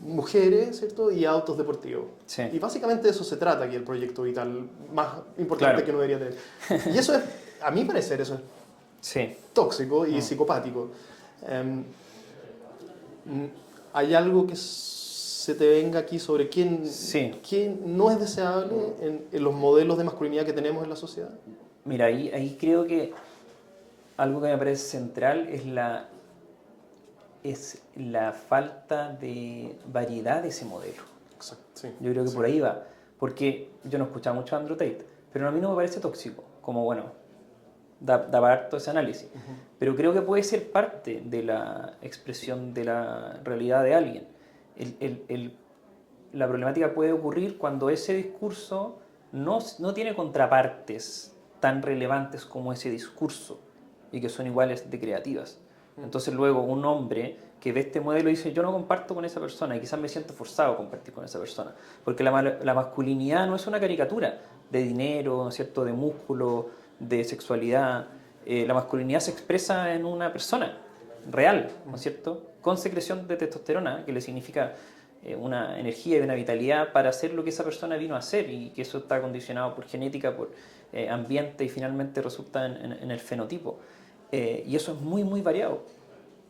mujeres, ¿cierto? Y autos deportivos. Sí. Y básicamente de eso se trata aquí el proyecto vital más importante que uno debería tener. Y eso es, a mi parecer, eso es tóxico y psicopático. ¿Hay algo que se te venga aquí sobre quién no es deseable en los modelos de masculinidad que tenemos en la sociedad? Mira, ahí creo que algo que me parece central es la falta de variedad de ese modelo. Exacto, sí. Yo creo que por ahí va. Porque yo no escuchaba mucho a Andrew Tate, pero a mí no me parece tóxico. Como, bueno, da harto ese análisis. Pero creo que puede ser parte de la expresión de la realidad de alguien. La problemática puede ocurrir cuando ese discurso no tiene contrapartes tan relevantes como ese discurso y que son iguales de creativas. Entonces luego un hombre que ve este modelo y dice yo no comparto con esa persona y quizás me siento forzado a compartir con esa persona, porque la masculinidad no es una caricatura de dinero, ¿no es cierto?, de músculo, de sexualidad. La masculinidad se expresa en una persona real, ¿no es cierto?, con secreción de testosterona, que le significa una energía y una vitalidad para hacer lo que esa persona vino a hacer, y que eso está condicionado por genética, por ambiente, y finalmente resulta en el fenotipo. Y eso es muy, muy variado.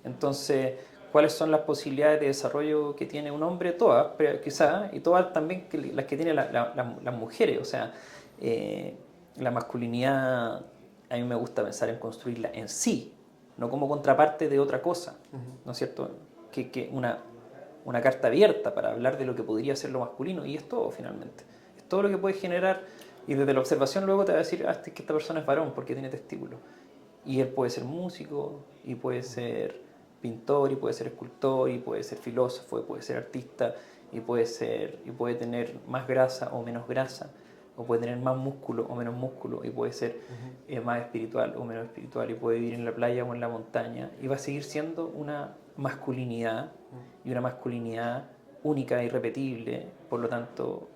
Entonces, ¿cuáles son las posibilidades de desarrollo que tiene un hombre? Todas, pero quizás, y todas también las que tienen las mujeres. O sea, la masculinidad, a mí me gusta pensar en construirla en sí, no como contraparte de otra cosa, ¿no es cierto? Que una carta abierta para hablar de lo que podría ser lo masculino, y es todo finalmente. Es todo lo que puede generar, y desde la observación luego te va a decir, es que esta persona es varón porque tiene testículos. Y él puede ser músico, y puede ser pintor, y puede ser escultor, y puede ser filósofo, y puede ser artista, y puede tener más grasa o menos grasa, o puede tener más músculo o menos músculo, y puede ser más espiritual o menos espiritual, y puede vivir en la playa o en la montaña, y va a seguir siendo una masculinidad, y una masculinidad única e irrepetible, por lo tanto,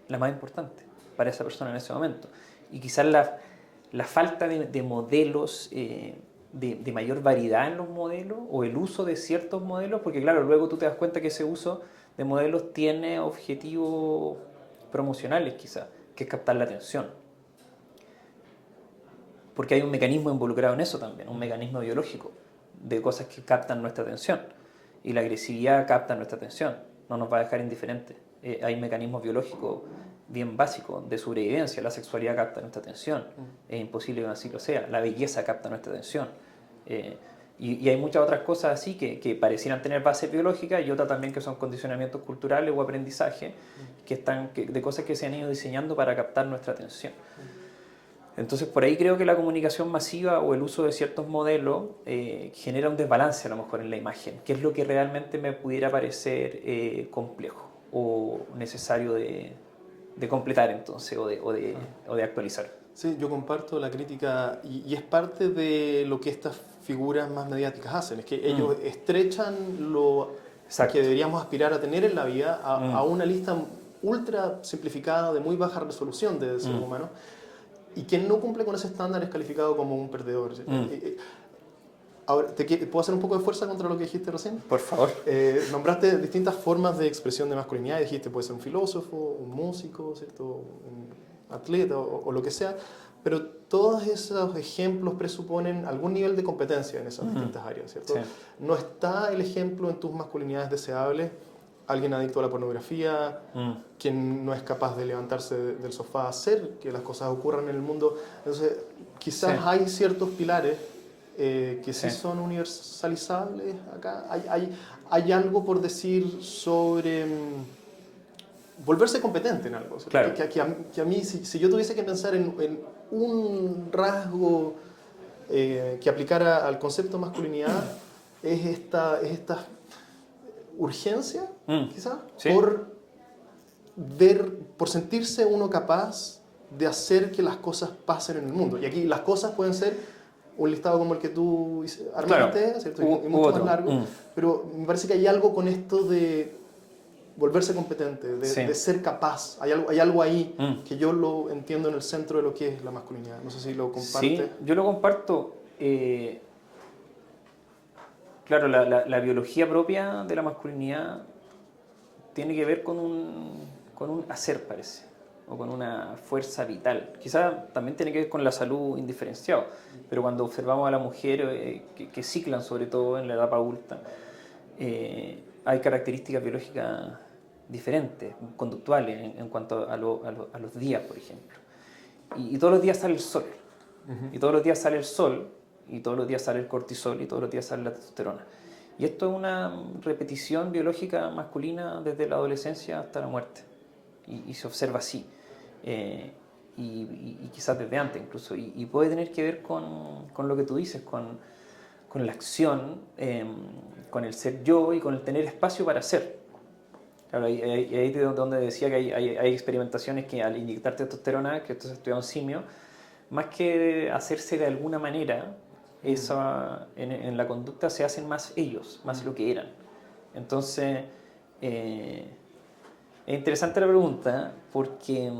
la más importante para esa persona en ese momento. Y quizás la falta de modelos, de mayor variedad en los modelos, o el uso de ciertos modelos, porque claro, luego tú te das cuenta que ese uso de modelos tiene objetivos promocionales quizás, que es captar la atención. Porque hay un mecanismo involucrado en eso también, un mecanismo biológico de cosas que captan nuestra atención. Y la agresividad capta nuestra atención, no nos va a dejar indiferentes. Hay mecanismos biológicos bien básicos de sobrevivencia. La sexualidad capta nuestra atención, es imposible que así lo sea. La belleza capta nuestra atención. Y hay muchas otras cosas así que parecieran tener base biológica, y otras también que son condicionamientos culturales o aprendizaje, de cosas que se han ido diseñando para captar nuestra atención. Entonces, por ahí creo que la comunicación masiva o el uso de ciertos modelos genera un desbalance a lo mejor en la imagen, que es lo que realmente me pudiera parecer complejo o necesario de completar entonces, o de actualizar. Sí, yo comparto la crítica, y es parte de lo que estas figuras más mediáticas hacen, es que ellos estrechan lo que deberíamos aspirar a tener en la vida a una lista ultra simplificada, de muy baja resolución de ser humano, y quien no cumple con ese estándar es calificado como un perdedor. Ahora, ¿puedo hacer un poco de fuerza contra lo que dijiste recién? Por favor. Nombraste distintas formas de expresión de masculinidad, y dijiste puede ser un filósofo, un músico, ¿cierto? atleta o lo que sea, pero todos esos ejemplos presuponen algún nivel de competencia en esas distintas áreas, ¿cierto? Sí. No está el ejemplo en tus masculinidades deseables, alguien adicto a la pornografía, quien no es capaz de levantarse del sofá a hacer que las cosas ocurran en el mundo. Entonces, quizás hay ciertos pilares que sí son universalizables acá. Hay algo por decir sobre volverse competente en algo. Claro. Que a mí, si yo tuviese que pensar en un rasgo que aplicara al concepto de masculinidad, es esta urgencia, quizás, Sí. por sentirse uno capaz de hacer que las cosas pasen en el mundo. Y aquí las cosas pueden ser un listado como el que tú armaste, Claro. ¿cierto? Y mucho más largo, pero me parece que hay algo con esto de volverse competente, de ser capaz. Hay algo ahí que yo lo entiendo en el centro de lo que es la masculinidad. No sé si lo compartes. Sí, yo lo comparto. Claro, la biología propia de la masculinidad tiene que ver con un hacer, parece, o con una fuerza vital. Quizá también tiene que ver con la salud indiferenciada, pero cuando observamos a la mujer que ciclan, sobre todo en la edad adulta, hay características biológicas diferentes, conductuales, en cuanto a los días, por ejemplo. Y todos los días sale el sol. Y todos los días sale el sol, y todos los días sale el cortisol, y todos los días sale la testosterona. Y esto es una repetición biológica masculina desde la adolescencia hasta la muerte. Y se observa así. Y quizás desde antes incluso. Y puede tener que ver con lo que tú dices, con la acción, con el ser yo y con el tener espacio para ser. Claro, ahí es donde decía que hay experimentaciones que al inyectar testosterona, que esto se ha estudiado en simio, más que hacerse de alguna manera, en la conducta se hacen más ellos, más lo que eran. Entonces, es interesante la pregunta porque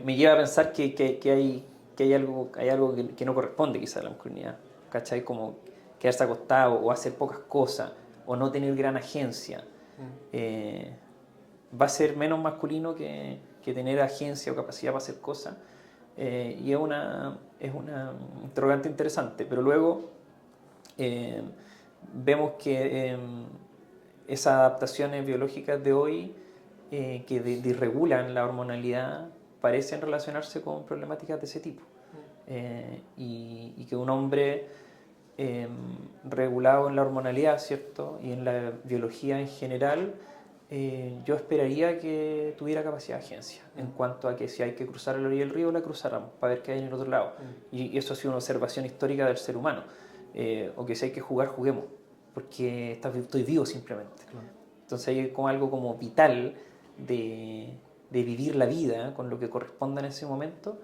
me lleva a pensar que hay algo que no corresponde quizá a la masculinidad. ¿Cachai? Como quedarse acostado o hacer pocas cosas o no tener gran agencia. Va a ser menos masculino que tener agencia o capacidad para hacer cosas. Y es una interrogante interesante. Pero luego vemos que esas adaptaciones biológicas de hoy que desregulan la hormonalidad parecen relacionarse con problemáticas de ese tipo. Y que un hombre regulado en la hormonalidad, ¿cierto? Y en la biología en general, yo esperaría que tuviera capacidad de agencia en cuanto a que si hay que cruzar la orilla del río, la cruzáramos para ver qué hay en el otro lado. Y eso ha sido una observación histórica del ser humano. O que si hay que jugar, juguemos, porque estoy vivo simplemente. Claro. Entonces hay como algo como vital de vivir la vida con lo que corresponda en ese momento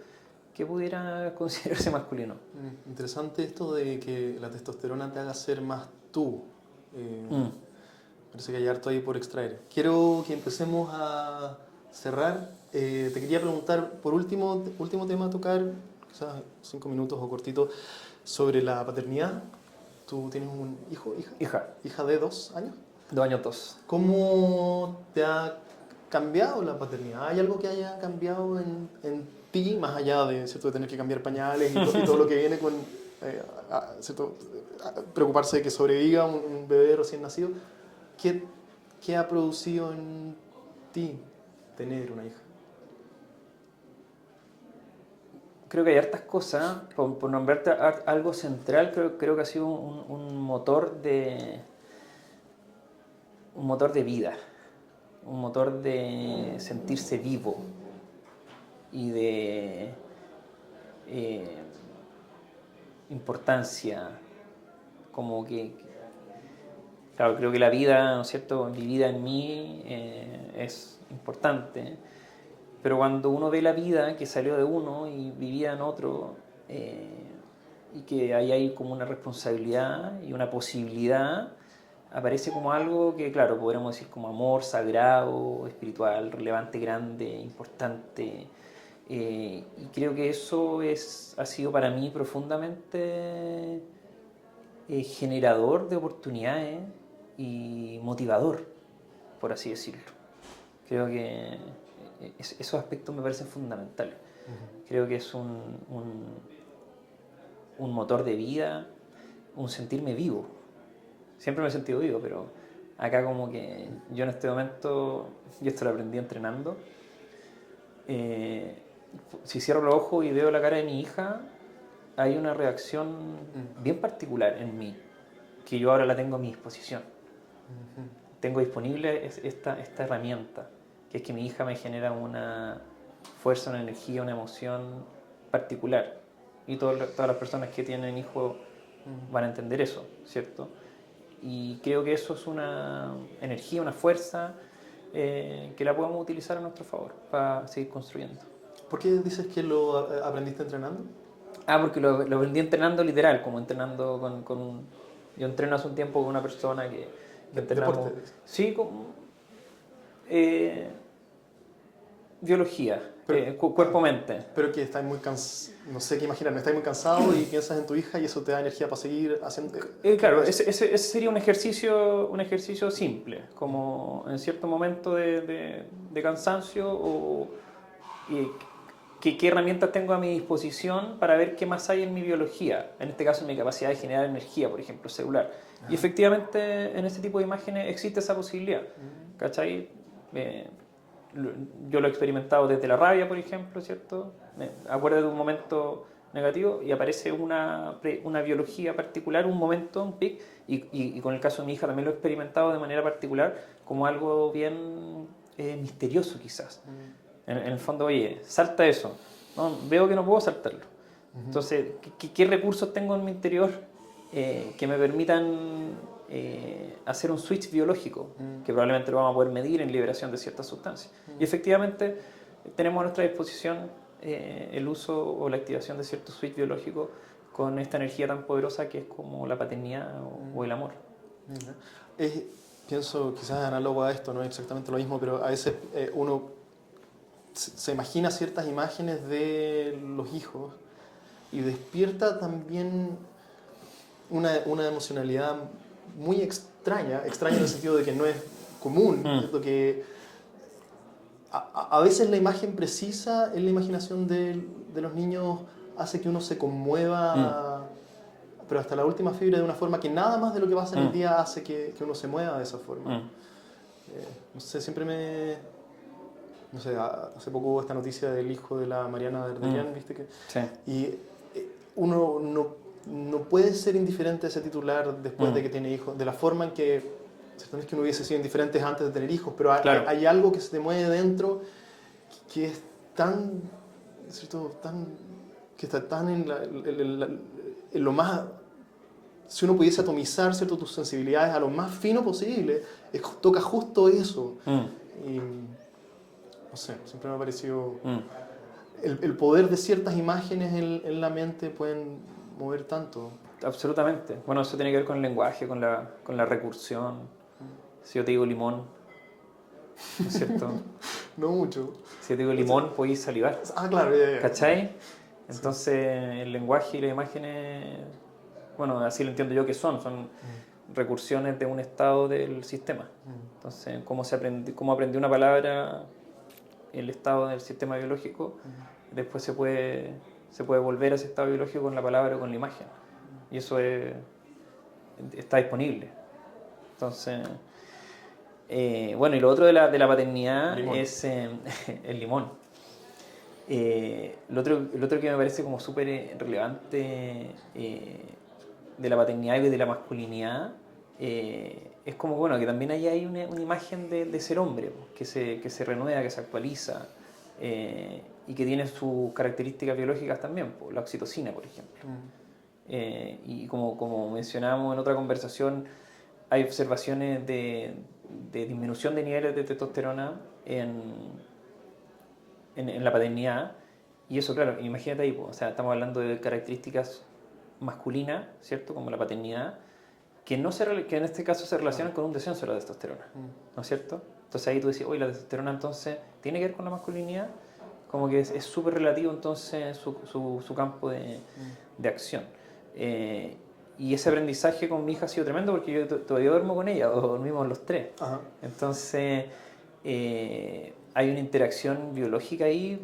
que pudiera considerarse masculino. Interesante esto de que la testosterona te haga ser más tú. Parece que hay harto ahí por extraer. Quiero que empecemos a cerrar. Te quería preguntar, por último tema a tocar, quizás 5 minutos o cortito, sobre la paternidad. ¿Tú tienes un hijo, hija? ¿Hija de 2 años? 2 años 2. ¿Cómo te ha cambiado la paternidad? ¿Hay algo que haya cambiado en ti, más allá de, ¿cierto?, de tener que cambiar pañales y todo lo que viene con ¿cierto?, preocuparse de que sobreviva un bebé recién nacido? ¿Qué ha producido en ti tener una hija? Creo que hay hartas cosas. Por nombrarte algo central, creo que ha sido un motor de vida, un motor de sentirse vivo y de importancia, como que, claro, creo que la vida, ¿no es cierto?, vivida en mí es importante, pero cuando uno ve la vida que salió de uno y vivía en otro, y que ahí hay como una responsabilidad y una posibilidad, aparece como algo que, claro, podríamos decir como amor sagrado, espiritual, relevante, grande, importante. Y creo que eso ha sido para mí profundamente generador de oportunidades y motivador, por así decirlo. Creo que esos aspectos me parecen fundamentales. Creo que es un motor de vida, un sentirme vivo. Siempre me he sentido vivo, pero acá como que yo en este momento, y esto lo aprendí entrenando, si cierro los ojos y veo la cara de mi hija, hay una reacción bien particular en mí, que yo ahora la tengo a mi disposición. Tengo disponible esta herramienta, que es que mi hija me genera una fuerza, una energía, una emoción particular. Y todas las personas que tienen hijos van a entender eso, ¿cierto? Y creo que eso es una energía, una fuerza que la podemos utilizar a nuestro favor para seguir construyendo. ¿Por qué dices que lo aprendiste entrenando? Porque lo aprendí entrenando literal, como entrenando yo entreno hace un tiempo con una persona que entrenamos... ¿Deporte? Sí, biología, cuerpo-mente. Pero que estás muy cansado, no sé qué imaginar, estás muy cansado y piensas en tu hija y eso te da energía para seguir haciendo... Claro, ese sería un ejercicio simple, como en cierto momento de cansancio ¿qué herramientas tengo a mi disposición para ver qué más hay en mi biología? En este caso, en mi capacidad de generar energía, por ejemplo, celular. Y efectivamente, en este tipo de imágenes existe esa posibilidad. ¿Cachai? Yo lo he experimentado desde la rabia, por ejemplo, ¿cierto? Me acuerdo de un momento negativo y aparece una biología particular, un momento, un pic, y con el caso de mi hija también lo he experimentado de manera particular como algo bien misterioso quizás. En el fondo, oye, salta eso. No, veo que no puedo saltarlo. Entonces, ¿qué recursos tengo en mi interior que me permitan hacer un switch biológico? Que probablemente lo vamos a poder medir en liberación de ciertas sustancias. Y efectivamente, tenemos a nuestra disposición el uso o la activación de ciertos switch biológicos con esta energía tan poderosa que es como la paternidad o el amor. Pienso, quizás análogo a esto, no es exactamente lo mismo, pero a veces uno se imagina ciertas imágenes de los hijos y despierta también una emocionalidad muy extraña en el sentido de que no es común, ¿cierto? Que a veces la imagen precisa en la imaginación de los niños hace que uno se conmueva, pero hasta la última fibra de una forma que nada más de lo que pasa en el día hace que uno se mueva de esa forma. No sé, no sé, hace poco hubo esta noticia del hijo de la Mariana Derderian, ¿viste? Sí. Y uno no puede ser indiferente a ese titular después de que tiene hijos, de la forma en que, ciertamente es que uno hubiese sido indiferente antes de tener hijos, pero Claro. hay algo que se te mueve dentro que es tan, ¿cierto? Que está tan en lo más... Si uno pudiese atomizar, ¿cierto?, tus sensibilidades a lo más fino posible, toca justo eso. Y, no sé, siempre me ha parecido... El poder de ciertas imágenes en la mente pueden mover tanto. Absolutamente. Bueno, eso tiene que ver con el lenguaje, con la recursión. Si yo te digo limón, ¿no es cierto? No mucho. Si yo te digo limón, podéis salivar. Claro, ya. ¿Cachai? Entonces, el lenguaje y las imágenes, bueno, así lo entiendo yo que son recursiones de un estado del sistema. Entonces, cómo aprendí una palabra, el estado del sistema biológico, después se puede volver a ese estado biológico con la palabra o con la imagen. Y eso está disponible. Entonces, bueno, y lo otro de la paternidad es el limón. Lo otro que me parece como súper relevante de la paternidad y de la masculinidad es como, bueno, que también ahí hay una imagen de ser hombre, que se renueva, que se actualiza y que tiene sus características biológicas también, la oxitocina, por ejemplo. Y como mencionábamos en otra conversación, hay observaciones de disminución de niveles de testosterona en la paternidad, y eso, claro, imagínate ahí, o sea, estamos hablando de características masculinas, ¿cierto?, como la paternidad, que en este caso se relacionan con un descenso de la testosterona, ¿no es cierto? Entonces ahí tú decís, oye, la testosterona entonces tiene que ver con la masculinidad, como que es súper relativo entonces su campo de acción. Y ese aprendizaje con mi hija ha sido tremendo porque yo todavía duermo con ella, o dormimos los tres. Ajá. Entonces, hay una interacción biológica ahí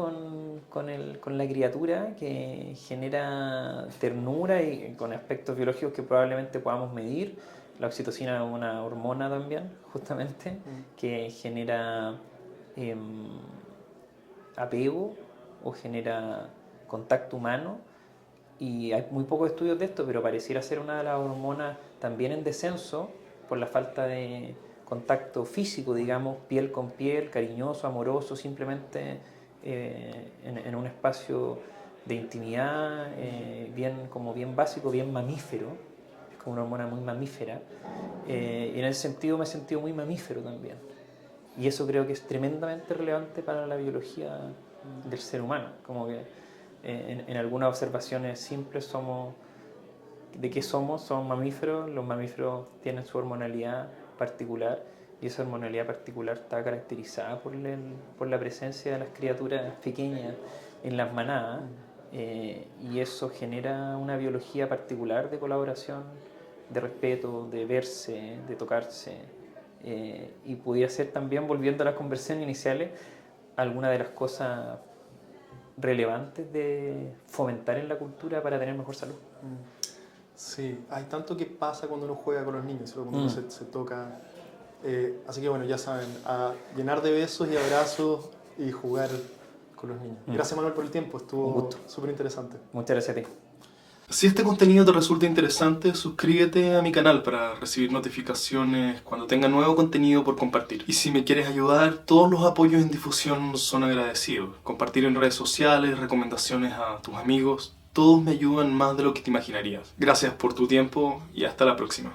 con la criatura que genera ternura y con aspectos biológicos que probablemente podamos medir. La oxitocina es una hormona también, justamente, que genera apego o genera contacto humano, y hay muy pocos estudios de esto, pero pareciera ser una de las hormonas también en descenso por la falta de contacto físico, digamos, piel con piel, cariñoso, amoroso, simplemente en un espacio de intimidad, como bien básico, bien mamífero. Es como una hormona muy mamífera, y en ese sentido me he sentido muy mamífero también. Y eso creo que es tremendamente relevante para la biología del ser humano. Como que en algunas observaciones simples ¿de qué somos? Somos mamíferos. Los mamíferos tienen su hormonalidad particular, y esa hormonalidad particular está caracterizada por la presencia de las criaturas pequeñas en las manadas, y eso genera una biología particular de colaboración, de respeto, de verse, de tocarse, y pudiera ser también, volviendo a las conversaciones iniciales, alguna de las cosas relevantes de fomentar en la cultura para tener mejor salud. Sí, hay tanto que pasa cuando uno juega con los niños, cuando uno se toca. Así que bueno, ya saben, a llenar de besos y abrazos y jugar con los niños. Gracias, Manuel, por el tiempo, estuvo súper interesante. Muchas gracias a ti. Si este contenido te resulta interesante, suscríbete a mi canal para recibir notificaciones cuando tenga nuevo contenido por compartir. Y si me quieres ayudar, todos los apoyos en difusión son agradecidos. Compartir en redes sociales, recomendaciones a tus amigos, todos me ayudan más de lo que te imaginarías. Gracias por tu tiempo y hasta la próxima.